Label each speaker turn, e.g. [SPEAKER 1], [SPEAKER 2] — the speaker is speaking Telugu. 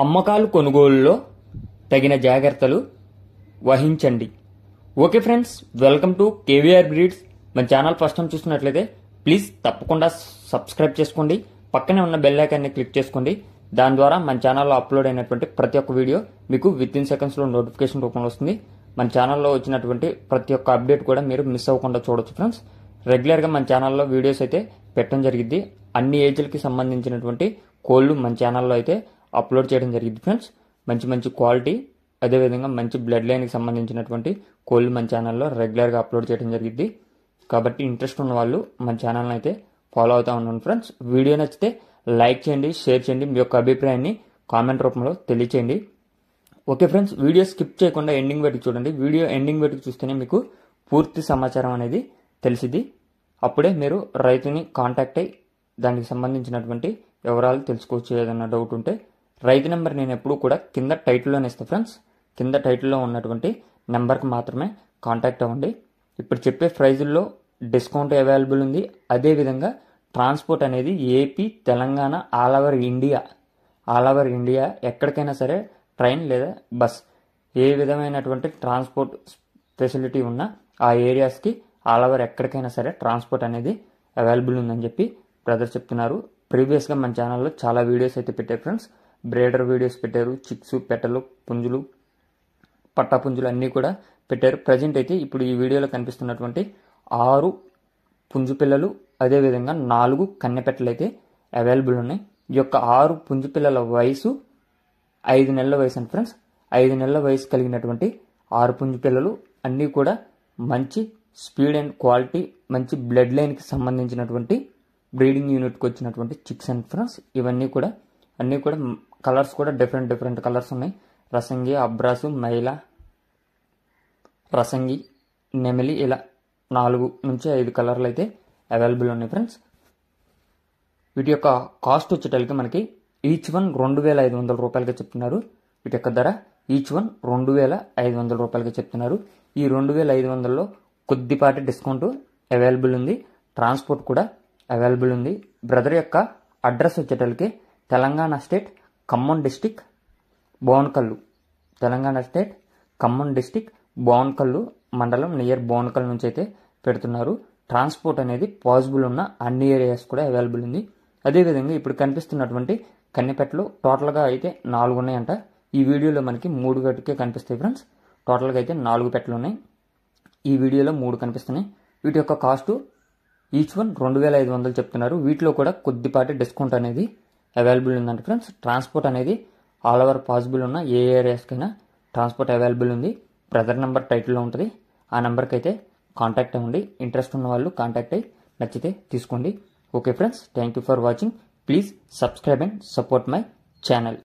[SPEAKER 1] అమ్మకాలు కొనుగోలులో తగిన జాగ్రత్తలు వహించండి. Okay friends, welcome to KVR breeds. మన ఛానల్ ఫస్ట్ టైం చూస్తున్నట్లయితే ప్లీజ్ తప్పకుండా సబ్స్క్రైబ్ చేసుకోండి. పక్కనే ఉన్న బెల్ ఐకాన్ని క్లిక్ చేసుకోండి. దాని ద్వారా మన ఛానల్లో అప్లోడ్ అయినటువంటి ప్రతి ఒక్క వీడియో మీకు విత్ ఇన్ సెకండ్స్లో నోటిఫికేషన్ రూపంలో వస్తుంది. మన ఛానల్లో వచ్చినటువంటి ప్రతి ఒక్క అప్డేట్ కూడా మీరు మిస్ అవ్వకుండా చూడొచ్చు ఫ్రెండ్స్. రెగ్యులర్గా మన ఛానల్లో వీడియోస్ అయితే పెట్టడం జరిగింది. అన్ని ఏజ్లకి సంబంధించినటువంటి కోళ్ళు మన ఛానల్లో అయితే అప్లోడ్ చేయడం జరిగింది ఫ్రెండ్స్. మంచి మంచి క్వాలిటీ, అదేవిధంగా మంచి బ్లడ్ లైన్కి సంబంధించినటువంటి కోళ్ళు మన ఛానల్లో రెగ్యులర్గా అప్లోడ్ చేయడం జరిగింది. కాబట్టి ఇంట్రెస్ట్ ఉన్న వాళ్ళు మన ఛానల్ని అయితే ఫాలో అవుతూ ఉన్నాను ఫ్రెండ్స్. వీడియో నచ్చితే లైక్ చేయండి, షేర్ చేయండి, మీ యొక్క అభిప్రాయాన్ని కామెంట్ రూపంలో తెలియచేయండి. ఓకే ఫ్రెండ్స్, వీడియో స్కిప్ చేయకుండా ఎండింగ్ వరకు చూడండి. వీడియో ఎండింగ్ వరకు చూస్తేనే మీకు పూర్తి సమాచారం అనేది తెలిసిద్ది. అప్పుడే మీరు రైతుని కాంటాక్ట్ అయ్యి దానికి సంబంధించినటువంటి వివరాలు తెలుసుకోవచ్చు. ఏదైనా డౌట్ ఉంటే రైతు నెంబర్ నేను ఎప్పుడూ కూడా కింద టైటిల్లోనే ఇస్తాను ఫ్రెండ్స్. కింద టైటిల్లో ఉన్నటువంటి నెంబర్కి మాత్రమే కాంటాక్ట్ అవ్వండి. ఇప్పుడు చెప్పే ప్రైజుల్లో డిస్కౌంట్ అవైలబుల్ ఉంది. అదేవిధంగా ట్రాన్స్పోర్ట్ అనేది AP, Telangana, all over India ఎక్కడికైనా సరే ట్రైన్ లేదా బస్ ఏ విధమైనటువంటి ట్రాన్స్పోర్ట్ ఫెసిలిటీ ఉన్నా ఆ ఏరియాస్కి ఆల్ ఓవర్ ఎక్కడికైనా సరే ట్రాన్స్పోర్ట్ అనేది అవైలబుల్ ఉందని చెప్పి బ్రదర్ చెప్తున్నారు. ప్రీవియస్గా మన ఛానల్లో చాలా వీడియోస్ అయితే పెట్టారు ఫ్రెండ్స్. బ్రేడర్ వీడియోస్ పెట్టారు, చిక్స్, పెట్టలు, పుంజులు, పట్టా పుంజులు అన్నీ కూడా పెట్టారు. ప్రజెంట్ అయితే ఇప్పుడు ఈ వీడియోలో కనిపిస్తున్నటువంటి 6 పుంజు పిల్లలు, అదేవిధంగా 4 కన్నెపెట్టలు అయితే అవైలబుల్ ఉన్నాయి. ఈ యొక్క 6 పుంజు పిల్లల వయసు 5 నెలల వయసు అండి ఫ్రెండ్స్. 5 నెలల వయసు కలిగినటువంటి 6 పుంజు పిల్లలు అన్నీ కూడా మంచి స్పీడ్ అండ్ క్వాలిటీ, మంచి బ్లడ్ లైన్కి సంబంధించినటువంటి బ్రీడింగ్ యూనిట్కి వచ్చినటువంటి చిక్స్ అండ్ ఫ్రెండ్స్. ఇవన్నీ కూడా అన్నీ కూడా కలర్స్ కూడా డిఫరెంట్ కలర్స్ ఉన్నాయి. రసంగి, అబ్రాసు, మైలా, రసంగి, నెమిలి, ఇలా 4 నుంచి 5 కలర్లు అయితే అవైలబుల్ ఉన్నాయి ఫ్రెండ్స్. వీటి యొక్క కాస్ట్ వచ్చేటప్పటికి మనకి ఈచ్ వన్ 2500 రూపాయలుగా చెప్తున్నారు. వీటి యొక్క ధర ఈచ్ వన్ 2500 రూపాయలుగా చెప్తున్నారు. ఈ 2500లో కొద్దిపాటి డిస్కౌంట్ అవైలబుల్ ఉంది. ట్రాన్స్పోర్ట్ కూడా అవైలబుల్ ఉంది. బ్రదర్ యొక్క అడ్రస్ వచ్చేటప్పటికి Telangana state Khammam district Bonakallu, Telangana state Khammam district Bonakallu mandal near Bonakal నుంచి అయితే పెడుతున్నారు. ట్రాన్స్పోర్ట్ అనేది పాసిబుల్ ఉన్న అన్ని ఏరియాస్ కూడా అవైలబుల్ ఉంది. అదేవిధంగా ఇప్పుడు కనిపిస్తున్నటువంటి కన్నెపెట్టలు టోటల్గా అయితే 4 ఉన్నాయంట. ఈ వీడియోలో మనకి 3 గట్టుకే కనిపిస్తాయి ఫ్రెండ్స్. టోటల్గా అయితే 4 పెట్టలు ఉన్నాయి. ఈ వీడియోలో 3 కనిపిస్తున్నాయి. వీటి యొక్క కాస్ట్ ఈచ్ వన్ 2500 చెప్తున్నారు. వీటిలో కూడా కొద్దిపాటి డిస్కౌంట్ అనేది అవైలబుల్ ఉందండి ఫ్రెండ్స్. ట్రాన్స్పోర్ట్ అనేది ఆల్ ఓవర్ పాసిబుల్ ఉన్న ఏ ఏరియాస్కైనా ట్రాన్స్పోర్ట్ అవైలబుల్ ఉంది. బ్రదర్ నెంబర్ టైటిల్లో ఉంటుంది. ఆ నెంబర్కి అయితే కాంటాక్ట్ అవ్వండి. ఇంట్రెస్ట్ ఉన్న వాళ్ళు కాంటాక్ట్ అయ్యి నచ్చితే తీసుకోండి. Okay friends, thank you for watching. Please subscribe and support my channel.